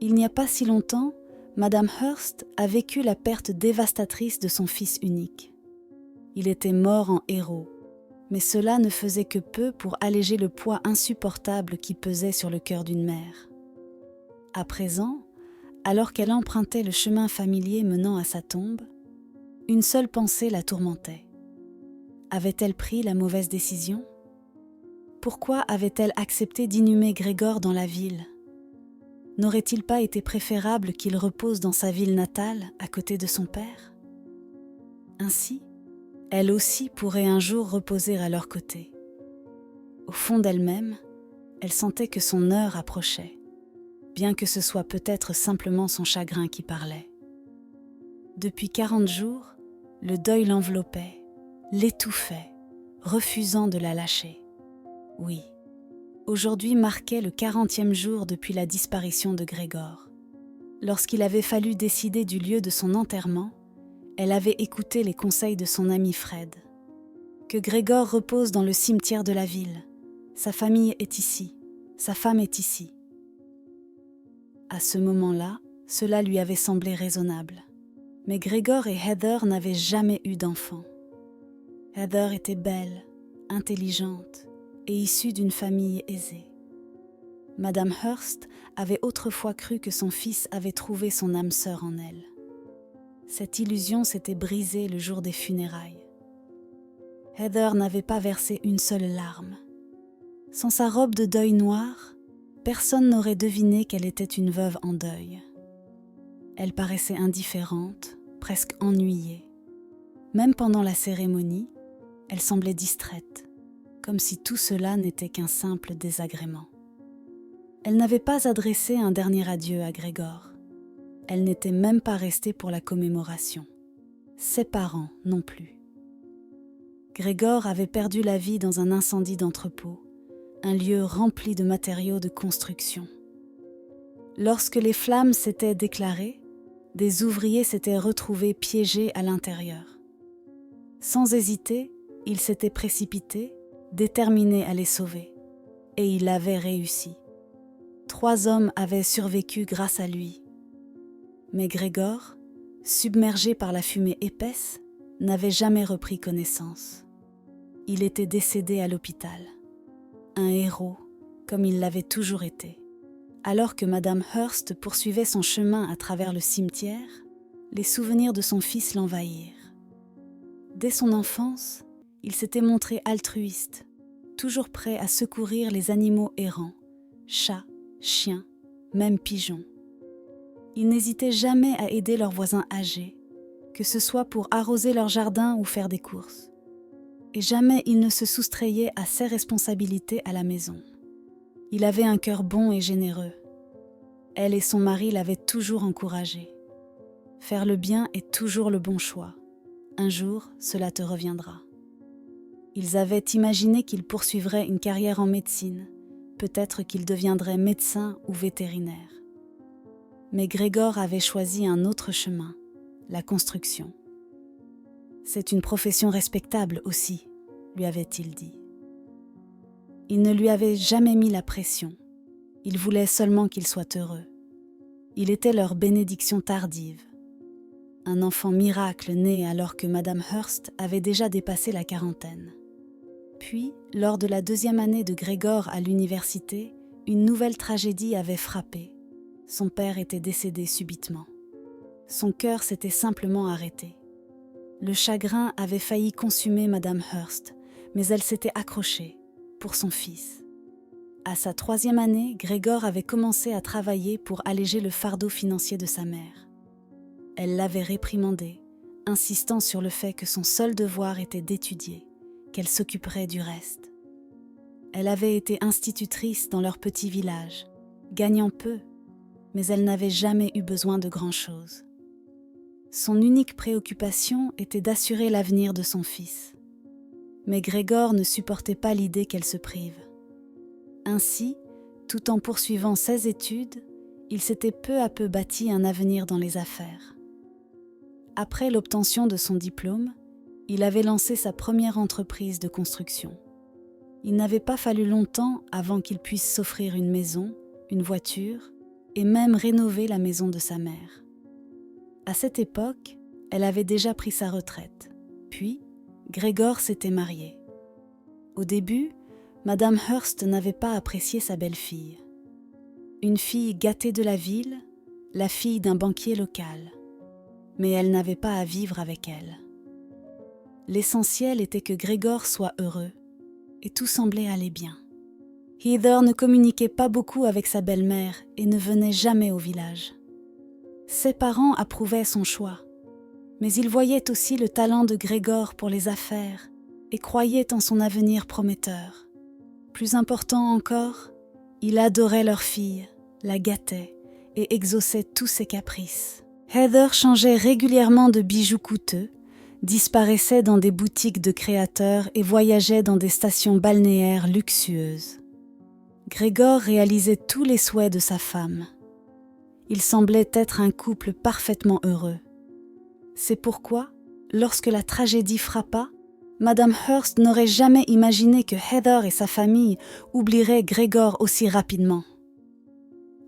Il n'y a pas si longtemps, Madame Hearst a vécu la perte dévastatrice de son fils unique. Il était mort en héros, mais cela ne faisait que peu pour alléger le poids insupportable qui pesait sur le cœur d'une mère. À présent, alors qu'elle empruntait le chemin familier menant à sa tombe, une seule pensée la tourmentait. Avait-elle pris la mauvaise décision ? Pourquoi avait-elle accepté d'inhumer Grégor dans la ville ? N'aurait-il pas été préférable qu'il repose dans sa ville natale, à côté de son père ? Ainsi, elle aussi pourrait un jour reposer à leur côté. Au fond d'elle-même, elle sentait que son heure approchait, bien que ce soit peut-être simplement son chagrin qui parlait. Depuis 40 jours, le deuil l'enveloppait, l'étouffait, refusant de la lâcher. Oui, aujourd'hui marquait le 40e jour depuis la disparition de Grégor. Lorsqu'il avait fallu décider du lieu de son enterrement, elle avait écouté les conseils de son ami Fred. Que Grégor repose dans le cimetière de la ville. Sa famille est ici, sa femme est ici. À ce moment-là, cela lui avait semblé raisonnable. Mais Grégor et Heather n'avaient jamais eu d'enfant. Heather était belle, intelligente et issue d'une famille aisée. Madame Hearst avait autrefois cru que son fils avait trouvé son âme sœur en elle. Cette illusion s'était brisée le jour des funérailles. Heather n'avait pas versé une seule larme. Sans sa robe de deuil noire, personne n'aurait deviné qu'elle était une veuve en deuil. Elle paraissait indifférente, presque ennuyée. Même pendant la cérémonie, elle semblait distraite, comme si tout cela n'était qu'un simple désagrément. Elle n'avait pas adressé un dernier adieu à Grégor. Elle n'était même pas restée pour la commémoration. Ses parents non plus. Grégor avait perdu la vie dans un incendie d'entrepôt, un lieu rempli de matériaux de construction. Lorsque les flammes s'étaient déclarées, des ouvriers s'étaient retrouvés piégés à l'intérieur. Sans hésiter, ils s'étaient précipités, déterminés à les sauver. Et il avait réussi. 3 hommes avaient survécu grâce à lui. Mais Grégor, submergé par la fumée épaisse, n'avait jamais repris connaissance. Il était décédé à l'hôpital. Un héros, comme il l'avait toujours été. Alors que Madame Hearst poursuivait son chemin à travers le cimetière, les souvenirs de son fils l'envahirent. Dès son enfance, il s'était montré altruiste, toujours prêt à secourir les animaux errants, chats, chiens, même pigeons. Il n'hésitait jamais à aider leurs voisins âgés, que ce soit pour arroser leur jardin ou faire des courses. Et jamais il ne se soustrayait à ses responsabilités à la maison. Il avait un cœur bon et généreux. Elle et son mari l'avaient toujours encouragé. Faire le bien est toujours le bon choix. Un jour, cela te reviendra. Ils avaient imaginé qu'il poursuivrait une carrière en médecine. Peut-être qu'il deviendrait médecin ou vétérinaire. Mais Grégor avait choisi un autre chemin, la construction. C'est une profession respectable aussi, lui avait-il dit. Il ne lui avait jamais mis la pression. Il voulait seulement qu'il soit heureux. Il était leur bénédiction tardive. Un enfant miracle né alors que Madame Hearst avait déjà dépassé la quarantaine. Puis, lors de la 2e année de Grégor à l'université, une nouvelle tragédie avait frappé. Son père était décédé subitement. Son cœur s'était simplement arrêté. Le chagrin avait failli consumer Madame Hearst, mais elle s'était accrochée, pour son fils. À sa 3e année, Grégor avait commencé à travailler pour alléger le fardeau financier de sa mère. Elle l'avait réprimandé, insistant sur le fait que son seul devoir était d'étudier, qu'elle s'occuperait du reste. Elle avait été institutrice dans leur petit village, gagnant peu, mais elle n'avait jamais eu besoin de grand-chose. Son unique préoccupation était d'assurer l'avenir de son fils. Mais Grégor ne supportait pas l'idée qu'elle se prive. Ainsi, tout en poursuivant ses études, il s'était peu à peu bâti un avenir dans les affaires. Après l'obtention de son diplôme, il avait lancé sa première entreprise de construction. Il n'avait pas fallu longtemps avant qu'il puisse s'offrir une maison, une voiture et même rénové la maison de sa mère. À cette époque, elle avait déjà pris sa retraite. Puis, Gregor s'était marié. Au début, Madame Hearst n'avait pas apprécié sa belle-fille. Une fille gâtée de la ville, la fille d'un banquier local. Mais elle n'avait pas à vivre avec elle. L'essentiel était que Gregor soit heureux, et tout semblait aller bien. Heather ne communiquait pas beaucoup avec sa belle-mère et ne venait jamais au village. Ses parents approuvaient son choix, mais ils voyaient aussi le talent de Gregor pour les affaires et croyaient en son avenir prometteur. Plus important encore, il adorait leur fille, la gâtait et exauçait tous ses caprices. Heather changeait régulièrement de bijoux coûteux, disparaissait dans des boutiques de créateurs et voyageait dans des stations balnéaires luxueuses. Gregor réalisait tous les souhaits de sa femme. Il semblait être un couple parfaitement heureux. C'est pourquoi, lorsque la tragédie frappa, Madame Hearst n'aurait jamais imaginé que Heather et sa famille oublieraient Gregor aussi rapidement.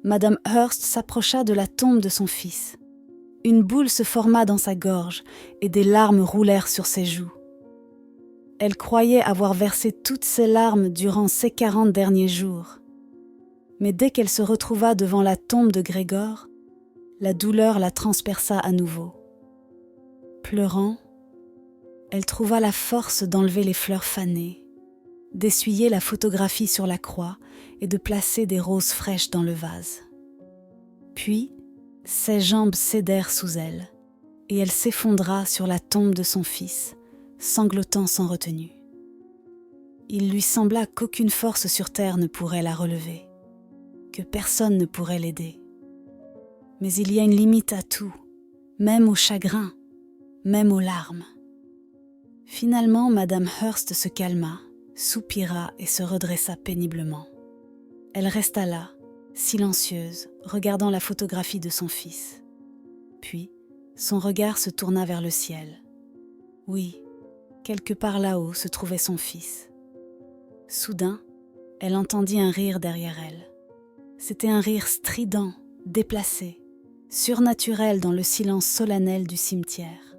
Madame Hearst s'approcha de la tombe de son fils. Une boule se forma dans sa gorge et des larmes roulèrent sur ses joues. Elle croyait avoir versé toutes ses larmes durant ces 40 derniers jours. Mais dès qu'elle se retrouva devant la tombe de Gregor, la douleur la transperça à nouveau. Pleurant, elle trouva la force d'enlever les fleurs fanées, d'essuyer la photographie sur la croix et de placer des roses fraîches dans le vase. Puis, ses jambes cédèrent sous elle, et elle s'effondra sur la tombe de son fils, sanglotant sans retenue. Il lui sembla qu'aucune force sur terre ne pourrait la relever, que personne ne pourrait l'aider. Mais il y a une limite à tout, même au chagrin, même aux larmes. Finalement, Madame Hearst se calma, soupira et se redressa péniblement. Elle resta là, silencieuse, regardant la photographie de son fils. Puis, son regard se tourna vers le ciel. Oui, quelque part là-haut se trouvait son fils. Soudain, elle entendit un rire derrière elle. C'était un rire strident, déplacé, surnaturel dans le silence solennel du cimetière.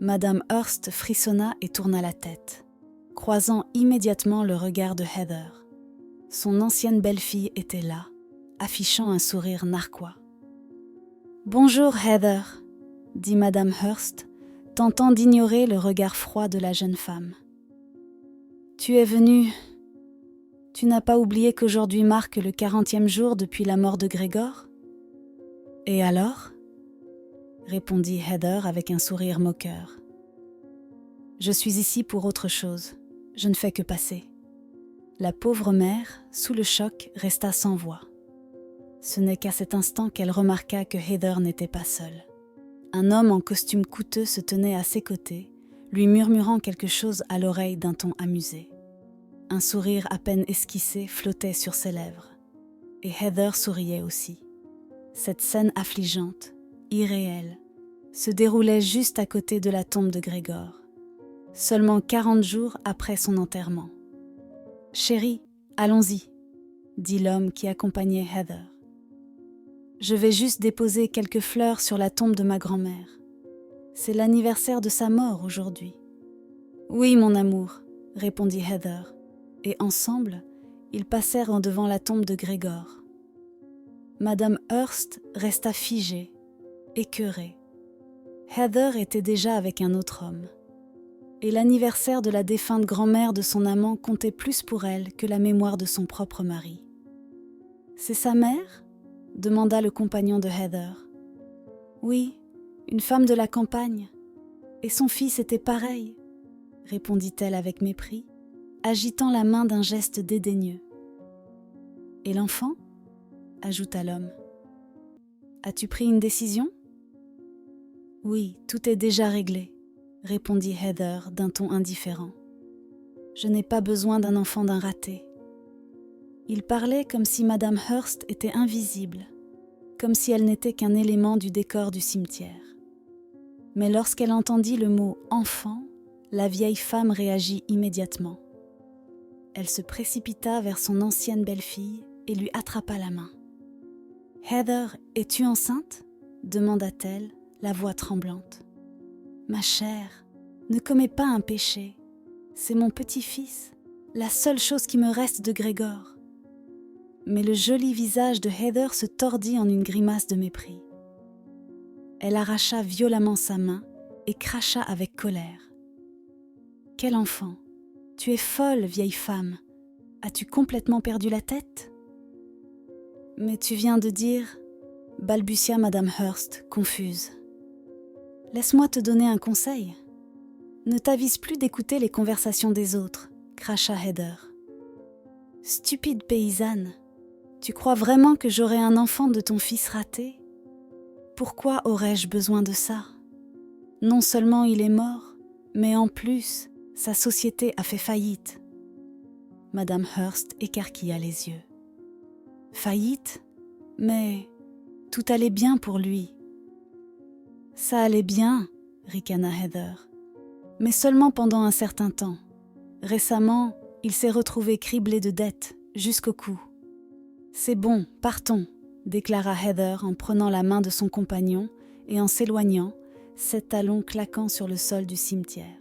Madame Hearst frissonna et tourna la tête, croisant immédiatement le regard de Heather. Son ancienne belle-fille était là, affichant un sourire narquois. « Bonjour, Heather », dit Madame Hearst, tentant d'ignorer le regard froid de la jeune femme. « Tu es venue. Tu n'as pas oublié qu'aujourd'hui marque le 40e jour depuis la mort de Gregor ? » « Et alors ?» répondit Heather avec un sourire moqueur. « Je suis ici pour autre chose. Je ne fais que passer. » La pauvre mère, sous le choc, resta sans voix. Ce n'est qu'à cet instant qu'elle remarqua que Heather n'était pas seule. Un homme en costume coûteux se tenait à ses côtés, lui murmurant quelque chose à l'oreille d'un ton amusé. Un sourire à peine esquissé flottait sur ses lèvres. Et Heather souriait aussi. Cette scène affligeante, irréelle, se déroulait juste à côté de la tombe de Gregor, seulement 40 jours après son enterrement. « Chérie, allons-y », dit l'homme qui accompagnait Heather. « Je vais juste déposer quelques fleurs sur la tombe de ma grand-mère. C'est l'anniversaire de sa mort aujourd'hui. »« Oui, mon amour, » répondit Heather, et ensemble, ils passèrent en devant la tombe de Gregor. Madame Hearst resta figée, écœurée. Heather était déjà avec un autre homme. Et l'anniversaire de la défunte grand-mère de son amant comptait plus pour elle que la mémoire de son propre mari. « C'est sa mère ?» demanda le compagnon de Heather. « Oui, une femme de la campagne. Et son fils était pareil, » répondit-elle avec mépris, agitant la main d'un geste dédaigneux. « Et l'enfant ?» ajouta l'homme. « As-tu pris une décision ?»« Oui, tout est déjà réglé, » répondit Heather d'un ton indifférent. « Je n'ai pas besoin d'un enfant d'un raté. » Il parlait comme si Madame Hearst était invisible, comme si elle n'était qu'un élément du décor du cimetière. Mais lorsqu'elle entendit le mot « enfant », la vieille femme réagit immédiatement. Elle se précipita vers son ancienne belle-fille et lui attrapa la main. « Heather, es-tu enceinte ?» demanda-t-elle, la voix tremblante. « Ma chère, ne commets pas un péché. C'est mon petit-fils, la seule chose qui me reste de Grégor. » Mais le joli visage de Heather se tordit en une grimace de mépris. Elle arracha violemment sa main et cracha avec colère. « Quel enfant! Tu es folle, vieille femme! As-tu complètement perdu la tête ?»« Mais tu viens de dire... » balbutia Madame Hurst, confuse. « Laisse-moi te donner un conseil. Ne t'avise plus d'écouter les conversations des autres, » cracha Heather. « Stupide paysanne, tu crois vraiment que j'aurai un enfant de ton fils raté ? Pourquoi aurais-je besoin de ça ? Non seulement il est mort, mais en plus, sa société a fait faillite. » Madame Hurst écarquilla les yeux. « Faillite ? Mais tout allait bien pour lui. »« Ça allait bien, » ricana Heather, « mais seulement pendant un certain temps. Récemment, il s'est retrouvé criblé de dettes, jusqu'au cou. »« C'est bon, partons, » déclara Heather en prenant la main de son compagnon et en s'éloignant, ses talons claquant sur le sol du cimetière.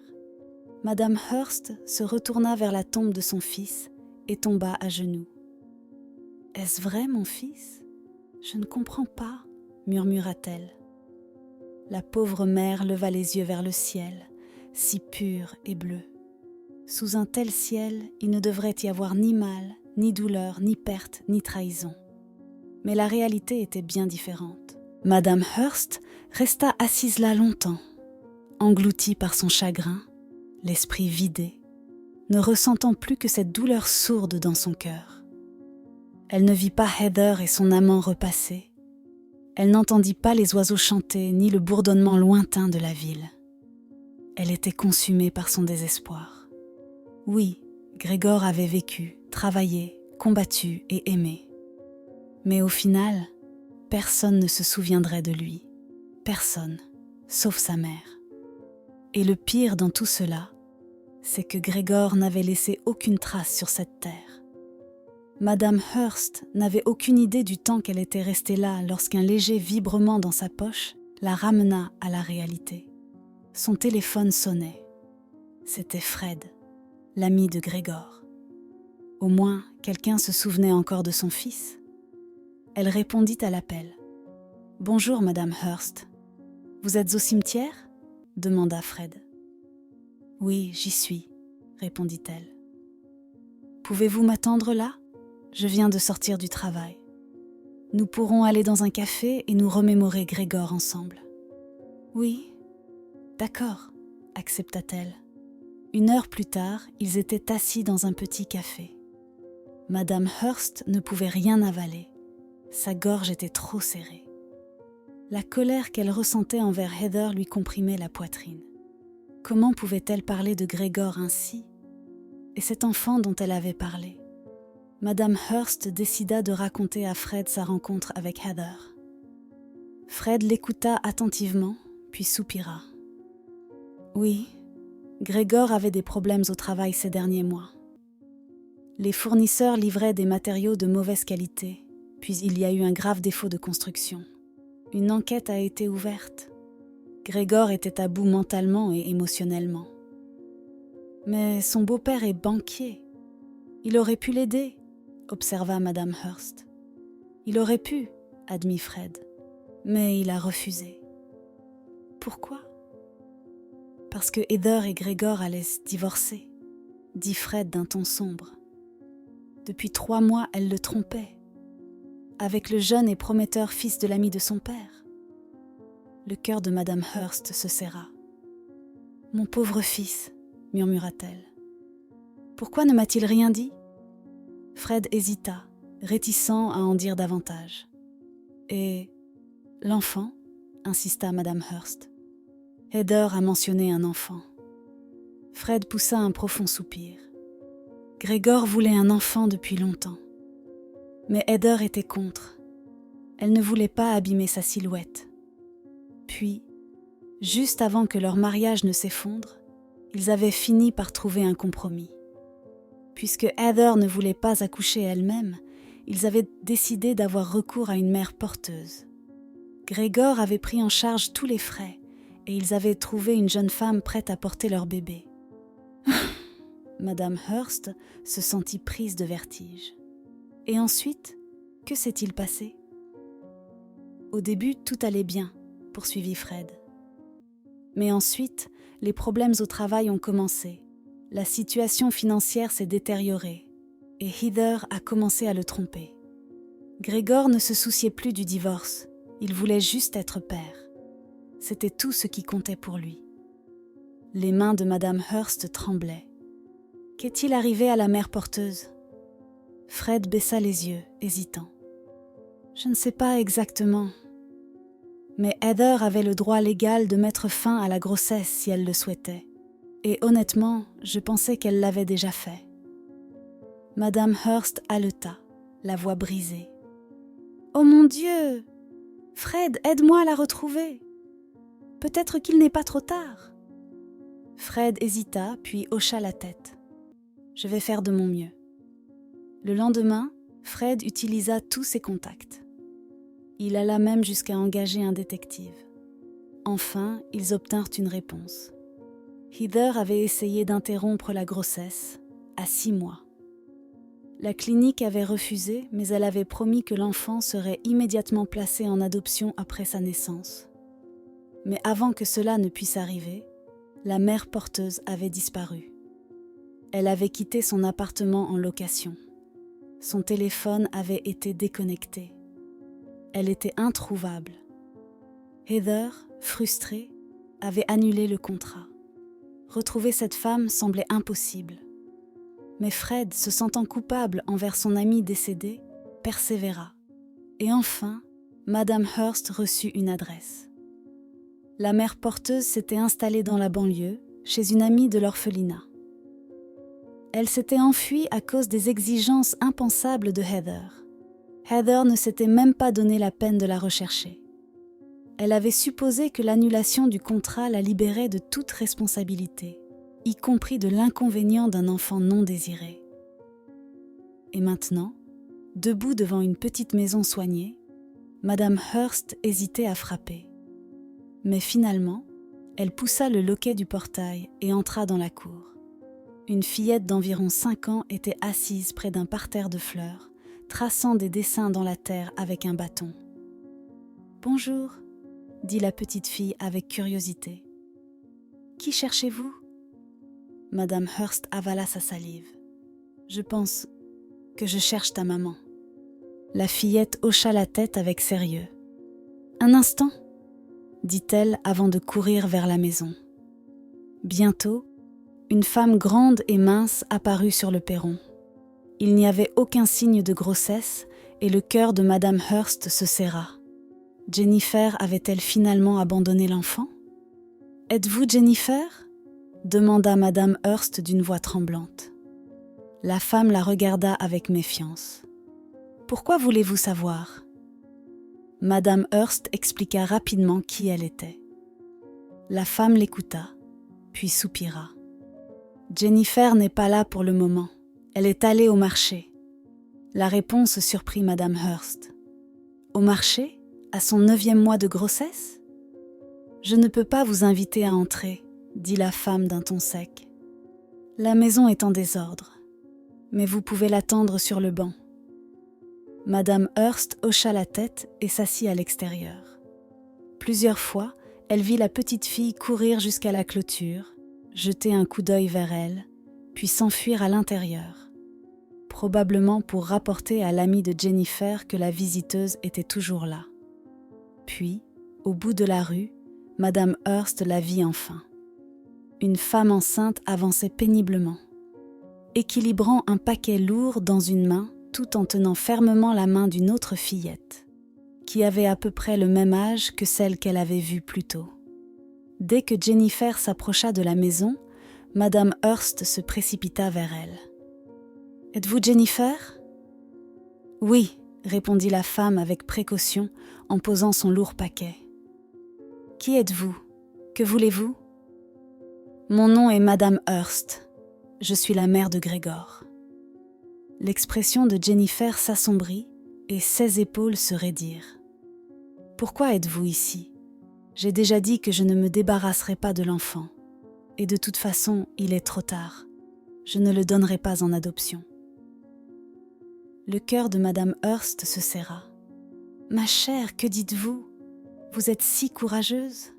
Madame Hurst se retourna vers la tombe de son fils et tomba à genoux. « Est-ce vrai, mon fils ? Je ne comprends pas, » murmura-t-elle. La pauvre mère leva les yeux vers le ciel, si pur et bleu. Sous un tel ciel, il ne devrait y avoir ni mal, ni douleur, ni perte, ni trahison. Mais la réalité était bien différente. Madame Hurst resta assise là longtemps, engloutie par son chagrin, l'esprit vidé, ne ressentant plus que cette douleur sourde dans son cœur. Elle ne vit pas Heather et son amant repasser. Elle n'entendit pas les oiseaux chanter ni le bourdonnement lointain de la ville. Elle était consumée par son désespoir. Oui, Grégor avait vécu, travaillé, combattu et aimé. Mais au final, personne ne se souviendrait de lui. Personne, sauf sa mère. Et le pire dans tout cela, c'est que Grégor n'avait laissé aucune trace sur cette terre. Madame Hurst n'avait aucune idée du temps qu'elle était restée là lorsqu'un léger vibrement dans sa poche la ramena à la réalité. Son téléphone sonnait. C'était Fred, l'ami de Grégor. Au moins, quelqu'un se souvenait encore de son fils. Elle répondit à l'appel. « Bonjour, Madame Hurst. Vous êtes au cimetière ?» demanda Fred. « Oui, j'y suis, » répondit-elle. « Pouvez-vous m'attendre là ? Je viens de sortir du travail. Nous pourrons aller dans un café et nous remémorer Grégor ensemble. »« Oui, d'accord, » accepta-t-elle. 1 heure plus tard, ils étaient assis dans un petit café. Madame Hurst ne pouvait rien avaler. Sa gorge était trop serrée. La colère qu'elle ressentait envers Heather lui comprimait la poitrine. Comment pouvait-elle parler de Grégor ainsi ? Et cet enfant dont elle avait parlé ? Madame Hurst décida de raconter à Fred sa rencontre avec Heather. Fred l'écouta attentivement, puis soupira. Oui, Grégor avait des problèmes au travail ces derniers mois. Les fournisseurs livraient des matériaux de mauvaise qualité, puis il y a eu un grave défaut de construction. Une enquête a été ouverte. Grégor était à bout mentalement et émotionnellement. Mais son beau-père est banquier. Il aurait pu l'aider, observa Madame Hurst. Il aurait pu, admit Fred, mais il a refusé. Pourquoi ? Parce que Heather et Grégor allaient se divorcer, dit Fred d'un ton sombre. Depuis 3 mois, elle le trompait, avec le jeune et prometteur fils de l'ami de son père. Le cœur de Madame Hurst se serra. « Mon pauvre fils » murmura-t-elle. « Pourquoi ne m'a-t-il rien dit ?» Fred hésita, réticent à en dire davantage. « Et l'enfant ?» insista Madame Hurst. Heather a mentionné un enfant. Fred poussa un profond soupir. Grégor voulait un enfant depuis longtemps. Mais Heather était contre. Elle ne voulait pas abîmer sa silhouette. Puis, juste avant que leur mariage ne s'effondre, ils avaient fini par trouver un compromis. Puisque Heather ne voulait pas accoucher elle-même, ils avaient décidé d'avoir recours à une mère porteuse. Gregor avait pris en charge tous les frais et ils avaient trouvé une jeune femme prête à porter leur bébé. Madame Hurst se sentit prise de vertige. Et ensuite, que s'est-il passé ? Au début, tout allait bien, poursuivit Fred. Mais ensuite, les problèmes au travail ont commencé. La situation financière s'est détériorée et Heather a commencé à le tromper. Gregor ne se souciait plus du divorce, il voulait juste être père. C'était tout ce qui comptait pour lui. Les mains de Madame Hurst tremblaient. Qu'est-il arrivé à la mère porteuse ? Fred baissa les yeux, hésitant. Je ne sais pas exactement. Mais Heather avait le droit légal de mettre fin à la grossesse si elle le souhaitait. Et honnêtement, je pensais qu'elle l'avait déjà fait. Madame Hurst haleta, la voix brisée. « Oh mon Dieu ! Fred, aide-moi à la retrouver. Peut-être qu'il n'est pas trop tard. » Fred hésita, puis hocha la tête. « Je vais faire de mon mieux. » Le lendemain, Fred utilisa tous ses contacts. Il alla même jusqu'à engager un détective. Enfin, ils obtinrent une réponse. Heather avait essayé d'interrompre la grossesse à 6 mois. La clinique avait refusé, mais elle avait promis que l'enfant serait immédiatement placé en adoption après sa naissance. Mais avant que cela ne puisse arriver, la mère porteuse avait disparu. Elle avait quitté son appartement en location. Son téléphone avait été déconnecté. Elle était introuvable. Heather, frustrée, avait annulé le contrat. Retrouver cette femme semblait impossible. Mais Fred, se sentant coupable envers son ami décédé, persévéra. Et enfin, Madame Hurst reçut une adresse. La mère porteuse s'était installée dans la banlieue, chez une amie de l'orphelinat. Elle s'était enfuie à cause des exigences impensables de Heather. Heather ne s'était même pas donné la peine de la rechercher. Elle avait supposé que l'annulation du contrat la libérait de toute responsabilité, y compris de l'inconvénient d'un enfant non désiré. Et maintenant, debout devant une petite maison soignée, Madame Hurst hésitait à frapper. Mais finalement, elle poussa le loquet du portail et entra dans la cour. Une fillette d'environ 5 ans était assise près d'un parterre de fleurs, traçant des dessins dans la terre avec un bâton. « Bonjour », dit la petite fille avec curiosité. « Qui cherchez-vous » Madame Hurst avala sa salive. « Je pense que je cherche ta maman. » La fillette hocha la tête avec sérieux. « Un instant » dit-elle avant de courir vers la maison. Bientôt, une femme grande et mince apparut sur le perron. Il n'y avait aucun signe de grossesse et le cœur de Madame Hurst se serra. Jennifer avait-elle finalement abandonné l'enfant ? « Êtes-vous Jennifer ?» demanda Madame Hurst d'une voix tremblante. La femme la regarda avec méfiance. « Pourquoi voulez-vous savoir ?» Madame Hurst expliqua rapidement qui elle était. La femme l'écouta, puis soupira. « Jennifer n'est pas là pour le moment. Elle est allée au marché. » La réponse surprit Madame Hurst. « Au marché ? À son 9e mois de grossesse ? » « Je ne peux pas vous inviter à entrer, » dit la femme d'un ton sec. « La maison est en désordre, mais vous pouvez l'attendre sur le banc. » Madame Hurst hocha la tête et s'assit à l'extérieur. Plusieurs fois, elle vit la petite fille courir jusqu'à la clôture, jeter un coup d'œil vers elle, puis s'enfuir à l'intérieur, probablement pour rapporter à l'amie de Jennifer que la visiteuse était toujours là. Puis, au bout de la rue, Madame Hurst la vit enfin. Une femme enceinte avançait péniblement, équilibrant un paquet lourd dans une main tout en tenant fermement la main d'une autre fillette, qui avait à peu près le même âge que celle qu'elle avait vue plus tôt. Dès que Jennifer s'approcha de la maison, Madame Hurst se précipita vers elle. « Êtes-vous Jennifer ?» « Oui », répondit la femme avec précaution en posant son lourd paquet. « Qui êtes-vous ? Que voulez-vous ? » « Mon nom est Madame Hurst. Je suis la mère de Gregor. » L'expression de Jennifer s'assombrit et ses épaules se raidirent. « Pourquoi êtes-vous ici ? J'ai déjà dit que je ne me débarrasserai pas de l'enfant. Et de toute façon, il est trop tard. Je ne le donnerai pas en adoption. » Le cœur de Madame Hurst se serra. « Ma chère, que dites-vous ? Vous êtes si courageuse. »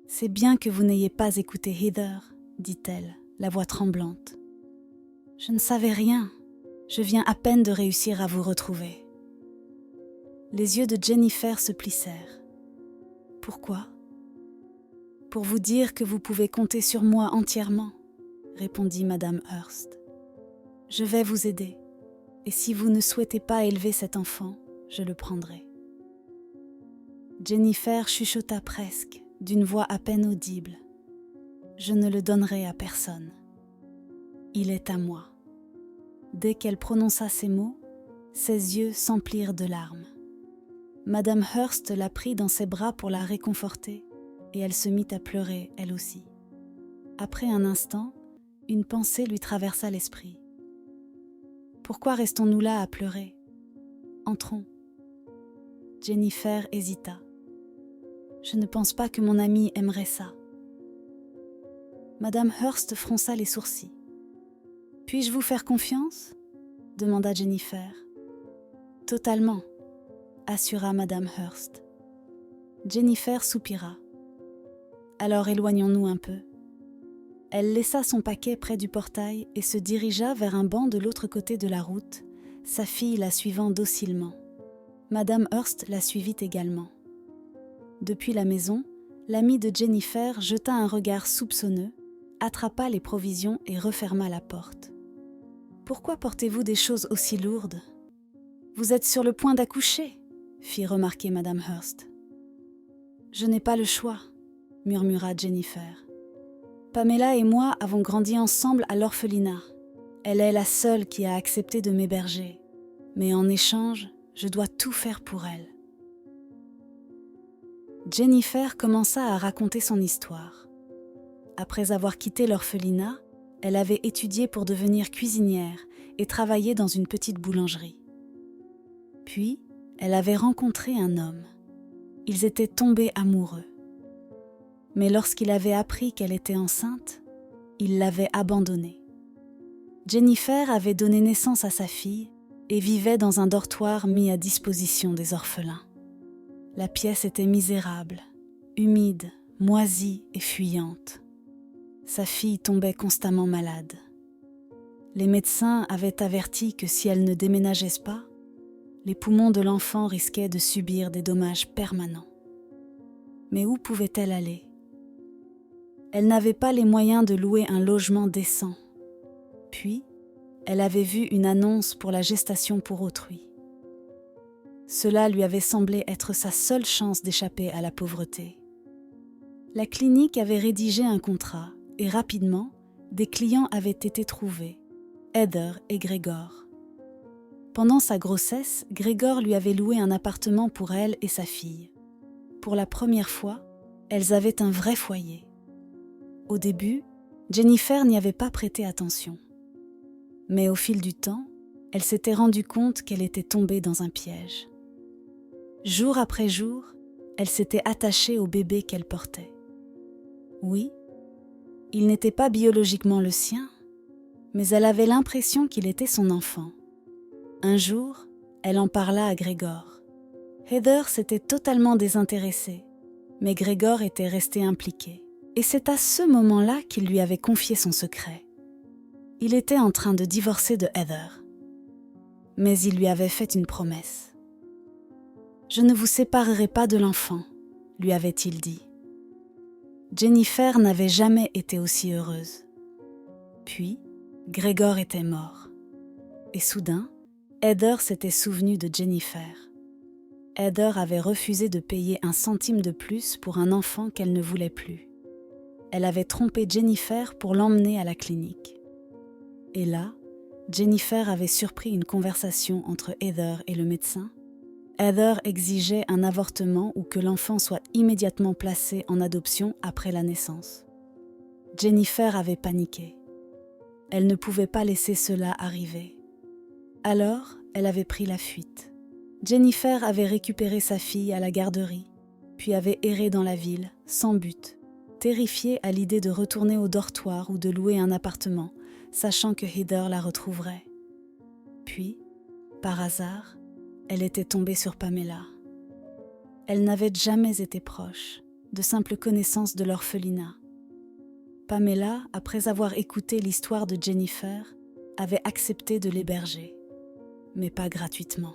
« C'est bien que vous n'ayez pas écouté Heather, » dit-elle, la voix tremblante. « Je ne savais rien. Je viens à peine de réussir à vous retrouver. » Les yeux de Jennifer se plissèrent. « Pourquoi ? » « Pour vous dire que vous pouvez compter sur moi entièrement, » répondit Madame Hurst. « Je vais vous aider, et si vous ne souhaitez pas élever cet enfant, je le prendrai. » Jennifer chuchota presque, d'une voix à peine audible. « Je ne le donnerai à personne. Il est à moi. » Dès qu'elle prononça ces mots, ses yeux s'emplirent de larmes. Madame Hurst la prit dans ses bras pour la réconforter, et elle se mit à pleurer, elle aussi. Après un instant, une pensée lui traversa l'esprit. « Pourquoi restons-nous là à pleurer ? Entrons. » Jennifer hésita. « Je ne pense pas que mon amie aimerait ça. » Madame Hurst fronça les sourcils. « Puis-je vous faire confiance ? » demanda Jennifer. « Totalement, » assura Madame Hurst. Jennifer soupira. « Alors éloignons-nous un peu. » Elle laissa son paquet près du portail et se dirigea vers un banc de l'autre côté de la route, sa fille la suivant docilement. Madame Hurst la suivit également. Depuis la maison, l'amie de Jennifer jeta un regard soupçonneux, attrapa les provisions et referma la porte. « Pourquoi portez-vous des choses aussi lourdes ? Vous êtes sur le point d'accoucher » fit remarquer Madame Hurst. « Je n'ai pas le choix » murmura Jennifer. « Pamela et moi avons grandi ensemble à l'orphelinat. Elle est la seule qui a accepté de m'héberger, mais en échange, je dois tout faire pour elle. » Jennifer commença à raconter son histoire. Après avoir quitté l'orphelinat, elle avait étudié pour devenir cuisinière et travaillé dans une petite boulangerie. Puis, elle avait rencontré un homme. Ils étaient tombés amoureux. Mais lorsqu'il avait appris qu'elle était enceinte, il l'avait abandonnée. Jennifer avait donné naissance à sa fille et vivait dans un dortoir mis à disposition des orphelins. La pièce était misérable, humide, moisie et fuyante. Sa fille tombait constamment malade. Les médecins avaient averti que si elle ne déménageait pas, les poumons de l'enfant risquaient de subir des dommages permanents. Mais où pouvait-elle aller ? Elle n'avait pas les moyens de louer un logement décent. Puis, elle avait vu une annonce pour la gestation pour autrui. Cela lui avait semblé être sa seule chance d'échapper à la pauvreté. La clinique avait rédigé un contrat et rapidement, des clients avaient été trouvés, Heather et Gregor. Pendant sa grossesse, Gregor lui avait loué un appartement pour elle et sa fille. Pour la première fois, elles avaient un vrai foyer. Au début, Jennifer n'y avait pas prêté attention. Mais au fil du temps, elle s'était rendue compte qu'elle était tombée dans un piège. Jour après jour, elle s'était attachée au bébé qu'elle portait. Oui, il n'était pas biologiquement le sien, mais elle avait l'impression qu'il était son enfant. Un jour, elle en parla à Gregor. Heather s'était totalement désintéressée, mais Gregor était resté impliqué. Et c'est à ce moment-là qu'il lui avait confié son secret. Il était en train de divorcer de Heather. Mais il lui avait fait une promesse. « Je ne vous séparerai pas de l'enfant », lui avait-il dit. Jennifer n'avait jamais été aussi heureuse. Puis, Gregor était mort. Et soudain, Heather s'était souvenue de Jennifer. Heather avait refusé de payer un centime de plus pour un enfant qu'elle ne voulait plus. Elle avait trompé Jennifer pour l'emmener à la clinique. Et là, Jennifer avait surpris une conversation entre Heather et le médecin. Heather exigeait un avortement ou que l'enfant soit immédiatement placé en adoption après la naissance. Jennifer avait paniqué. Elle ne pouvait pas laisser cela arriver. Alors, elle avait pris la fuite. Jennifer avait récupéré sa fille à la garderie, puis avait erré dans la ville, sans but, terrifiée à l'idée de retourner au dortoir ou de louer un appartement, sachant que Heather la retrouverait. Puis, par hasard, elle était tombée sur Pamela. Elle n'avait jamais été proche, de simples connaissances de l'orphelinat. Pamela, après avoir écouté l'histoire de Jennifer, avait accepté de l'héberger, mais pas gratuitement.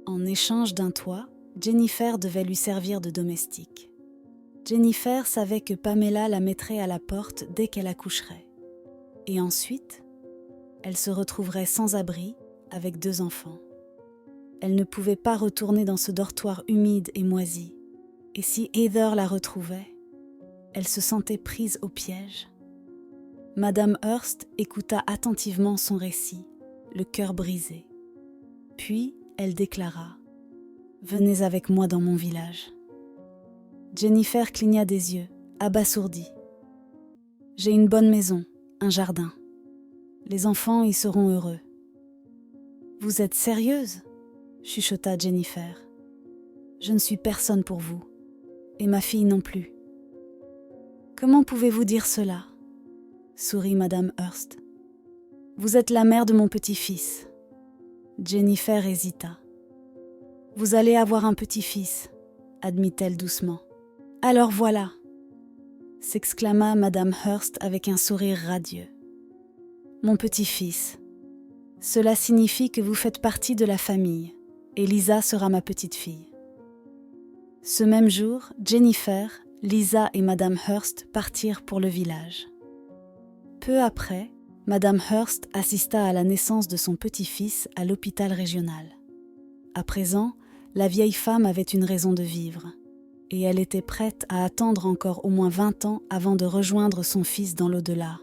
En échange d'un toit, Jennifer devait lui servir de domestique. Jennifer savait que Pamela la mettrait à la porte dès qu'elle accoucherait. Et ensuite, elle se retrouverait sans abri avec 2 enfants. Elle ne pouvait pas retourner dans ce dortoir humide et moisi. Et si Heather la retrouvait, elle se sentait prise au piège. Madame Hurst écouta attentivement son récit, le cœur brisé. Puis, elle déclara « Venez avec moi dans mon village ». Jennifer cligna des yeux, abasourdie. « J'ai une bonne maison, un jardin. Les enfants y seront heureux. »« Vous êtes sérieuse ?» chuchota Jennifer. « Je ne suis personne pour vous, et ma fille non plus. »« Comment pouvez-vous dire cela ?» sourit Madame Hurst. « Vous êtes la mère de mon petit-fils. » Jennifer hésita. « Vous allez avoir un petit-fils, » admit-elle doucement. « Alors voilà !» s'exclama Madame Hurst avec un sourire radieux. « Mon petit-fils, cela signifie que vous faites partie de la famille, et Lisa sera ma petite-fille. » Ce même jour, Jennifer, Lisa et Madame Hurst partirent pour le village. Peu après, Madame Hurst assista à la naissance de son petit-fils à l'hôpital régional. À présent, la vieille femme avait une raison de vivre, et elle était prête à attendre encore au moins 20 ans avant de rejoindre son fils dans l'au-delà.